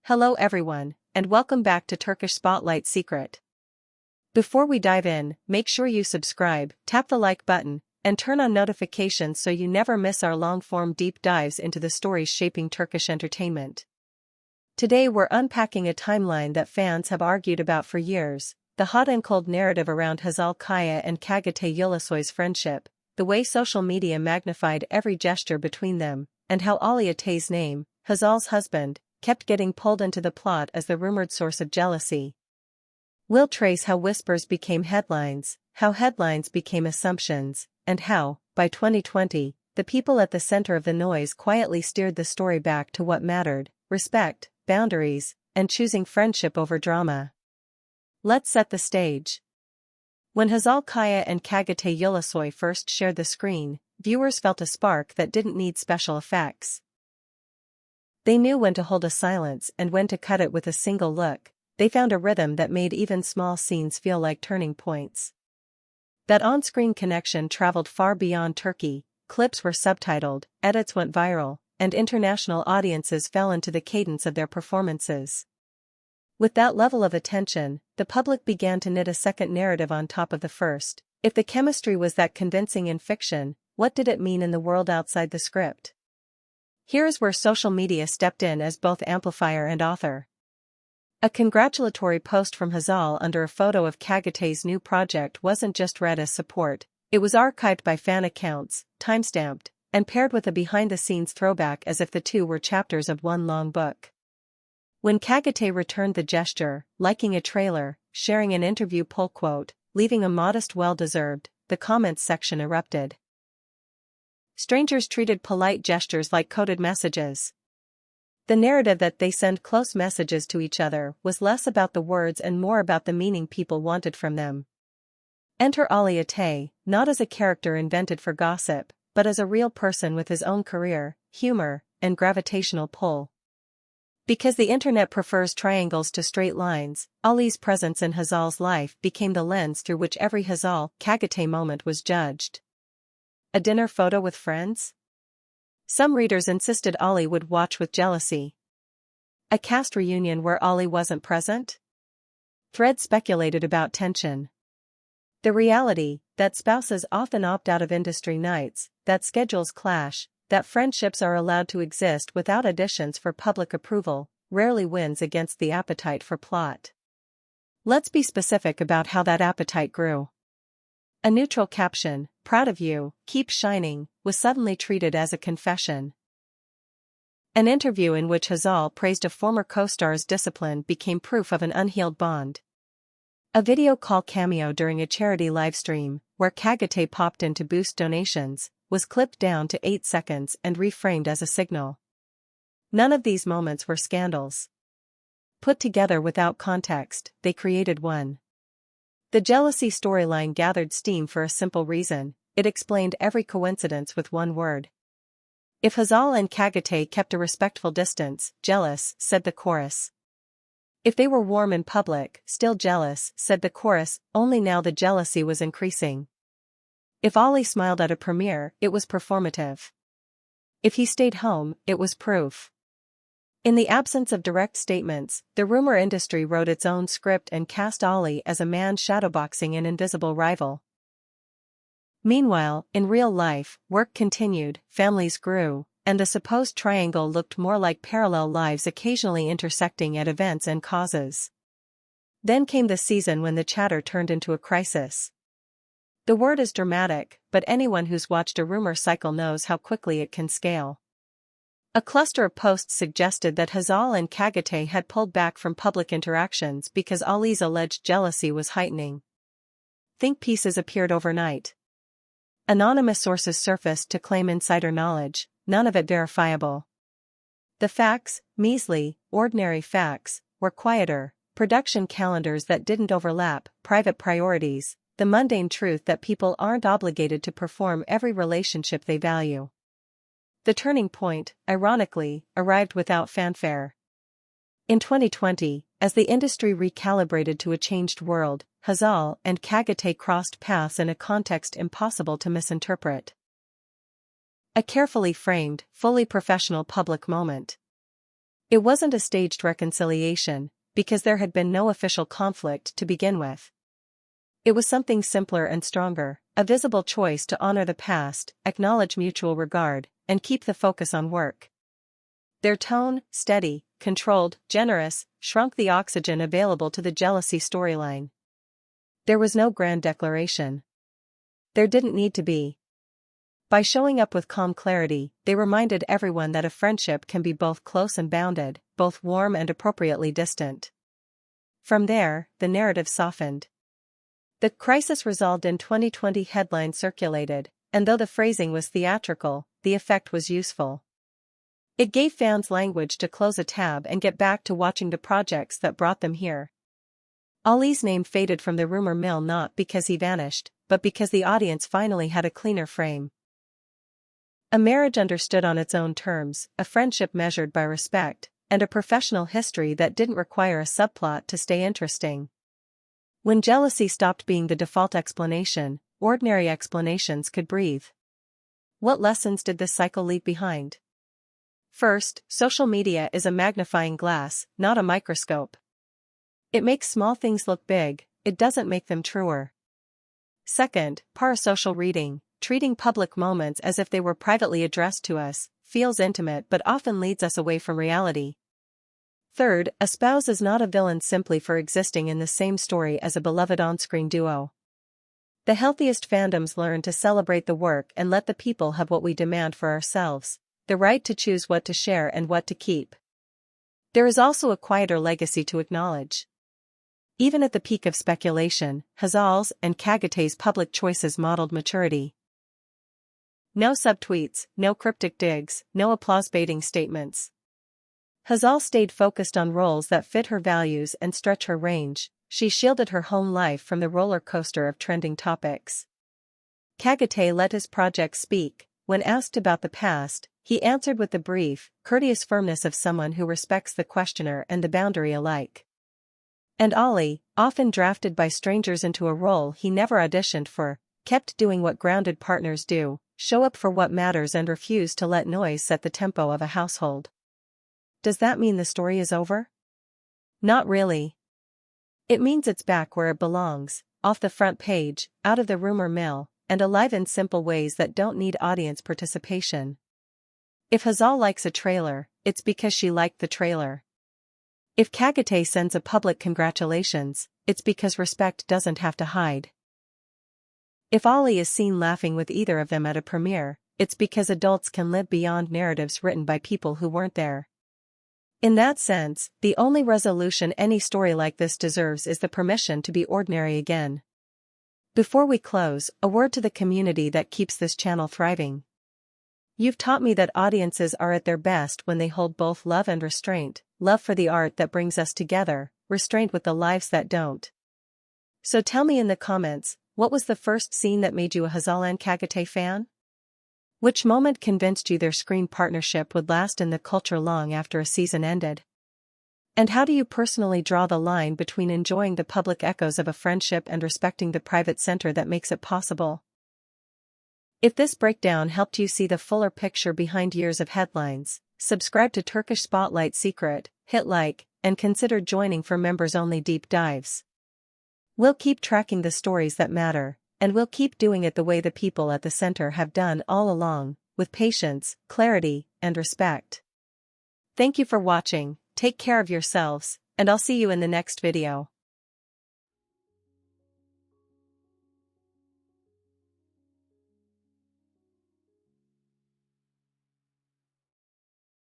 Hello everyone, and welcome back to Turkish Spotlight Secret. Before we dive in, make sure you subscribe, tap the like button, and turn on notifications so you never miss our long-form deep dives into the stories shaping Turkish entertainment. Today we're unpacking a timeline that fans have argued about for years, the hot and cold narrative around Hazal Kaya and Çağatay Ulusoy's friendship, the way social media magnified every gesture between them, and how Ali Atay's name, Hazal's husband, kept getting pulled into the plot as the rumored source of jealousy. We'll trace how whispers became headlines, how headlines became assumptions, and how, by 2020, the people at the center of the noise quietly steered the story back to what mattered: respect, boundaries, and choosing friendship over drama. Let's set the stage. When Hazal Kaya and Çağatay Ulusoy first shared the screen, viewers felt a spark that didn't need special effects. They knew when to hold a silence and when to cut it with a single look. They found a rhythm that made even small scenes feel like turning points. That on-screen connection traveled far beyond Turkey, clips were subtitled, edits went viral, and international audiences fell into the cadence of their performances. With that level of attention, the public began to knit a second narrative on top of the first. If the chemistry was that convincing in fiction, what did it mean in the world outside the script? Here's where social media stepped in as both amplifier and author. A congratulatory post from Hazal under a photo of Çağatay's new project wasn't just read as support, it was archived by fan accounts, timestamped, and paired with a behind-the-scenes throwback as if the two were chapters of one long book. When Çağatay returned the gesture, liking a trailer, sharing an interview pull quote, leaving a modest well-deserved, the comments section erupted. Strangers treated polite gestures like coded messages. The narrative that they send close messages to each other was less about the words and more about the meaning people wanted from them. Enter Ali Atay, not as a character invented for gossip, but as a real person with his own career, humor, and gravitational pull. Because the internet prefers triangles to straight lines, Ali's presence in Hazal's life became the lens through which every Hazal-Çağatay moment was judged. A dinner photo with friends? Some readers insisted Ali would watch with jealousy. A cast reunion where Ali wasn't present? Threads speculated about tension. The reality, that spouses often opt out of industry nights, that schedules clash, that friendships are allowed to exist without auditions for public approval, rarely wins against the appetite for plot. Let's be specific about how that appetite grew. A neutral caption, "Proud of you, keep shining," was suddenly treated as a confession. An interview in which Hazal praised a former co-star's discipline became proof of an unhealed bond. A video call cameo during a charity livestream, where Çağatay popped in to boost donations, was clipped down to 8 seconds and reframed as a signal. None of these moments were scandals. Put together without context, they created one. The jealousy storyline gathered steam for a simple reason: it explained every coincidence with one word. If Hazal and Çağatay kept a respectful distance, jealous, said the chorus. If they were warm in public, still jealous, said the chorus, only now the jealousy was increasing. If Ali smiled at a premiere, it was performative. If he stayed home, it was proof. In the absence of direct statements, the rumor industry wrote its own script and cast Ali as a man shadowboxing an invisible rival. Meanwhile, in real life, work continued, families grew, and the supposed triangle looked more like parallel lives occasionally intersecting at events and causes. Then came the season when the chatter turned into a crisis. The word is dramatic, but anyone who's watched a rumor cycle knows how quickly it can scale. A cluster of posts suggested that Hazal and Çağatay had pulled back from public interactions because Ali's alleged jealousy was heightening. Think pieces appeared overnight. Anonymous sources surfaced to claim insider knowledge, none of it verifiable. The facts, measly, ordinary facts, were quieter: production calendars that didn't overlap, private priorities, the mundane truth that people aren't obligated to perform every relationship they value. The turning point, ironically, arrived without fanfare. In 2020, as the industry recalibrated to a changed world, Hazal and Çağatay crossed paths in a context impossible to misinterpret. A carefully framed, fully professional public moment. It wasn't a staged reconciliation, because there had been no official conflict to begin with. It was something simpler and stronger, a visible choice to honor the past, acknowledge mutual regard, and keep the focus on work. Their tone, steady, controlled, generous, shrunk the oxygen available to the jealousy storyline. There was no grand declaration. There didn't need to be. By showing up with calm clarity, they reminded everyone that a friendship can be both close and bounded, both warm and appropriately distant. From there, the narrative softened. The crisis resolved in 2020 headline circulated, and though the phrasing was theatrical, the effect was useful. It gave fans language to close a tab and get back to watching the projects that brought them here. Ali's name faded from the rumor mill not because he vanished, but because the audience finally had a cleaner frame. A marriage understood on its own terms, a friendship measured by respect, and a professional history that didn't require a subplot to stay interesting. When jealousy stopped being the default explanation, ordinary explanations could breathe. What lessons did this cycle leave behind? First, social media is a magnifying glass, not a microscope. It makes small things look big, it doesn't make them truer. Second, parasocial reading, treating public moments as if they were privately addressed to us, feels intimate but often leads us away from reality. Third, a spouse is not a villain simply for existing in the same story as a beloved on-screen duo. The healthiest fandoms learn to celebrate the work and let the people have what we demand for ourselves, the right to choose what to share and what to keep. There is also a quieter legacy to acknowledge. Even at the peak of speculation, Hazal's and Çağatay's public choices modeled maturity. No subtweets, no cryptic digs, no applause-baiting statements. Hazal stayed focused on roles that fit her values and stretch her range. She shielded her home life from the roller coaster of trending topics. Çağatay let his project speak. When asked about the past, he answered with the brief, courteous firmness of someone who respects the questioner and the boundary alike. And Ali, often drafted by strangers into a role he never auditioned for, kept doing what grounded partners do, show up for what matters and refuse to let noise set the tempo of a household. Does that mean the story is over? Not really. It means it's back where it belongs, off the front page, out of the rumor mill, and alive in simple ways that don't need audience participation. If Hazal likes a trailer, it's because she liked the trailer. If Çağatay sends a public congratulations, it's because respect doesn't have to hide. If Ali is seen laughing with either of them at a premiere, it's because adults can live beyond narratives written by people who weren't there. In that sense, the only resolution any story like this deserves is the permission to be ordinary again. Before we close, a word to the community that keeps this channel thriving. You've taught me that audiences are at their best when they hold both love and restraint, love for the art that brings us together, restraint with the lives that don't. So tell me in the comments, what was the first scene that made you a Hazal and Çağatay fan? Which moment convinced you their screen partnership would last in the culture long after a season ended? And how do you personally draw the line between enjoying the public echoes of a friendship and respecting the private center that makes it possible? If this breakdown helped you see the fuller picture behind years of headlines, subscribe to Turkish Spotlight Secret, hit like, and consider joining for members-only deep dives. We'll keep tracking the stories that matter, and we'll keep doing it the way the people at the center have done all along, with patience, clarity, and respect. Thank you for watching, take care of yourselves, and I'll see you in the next video.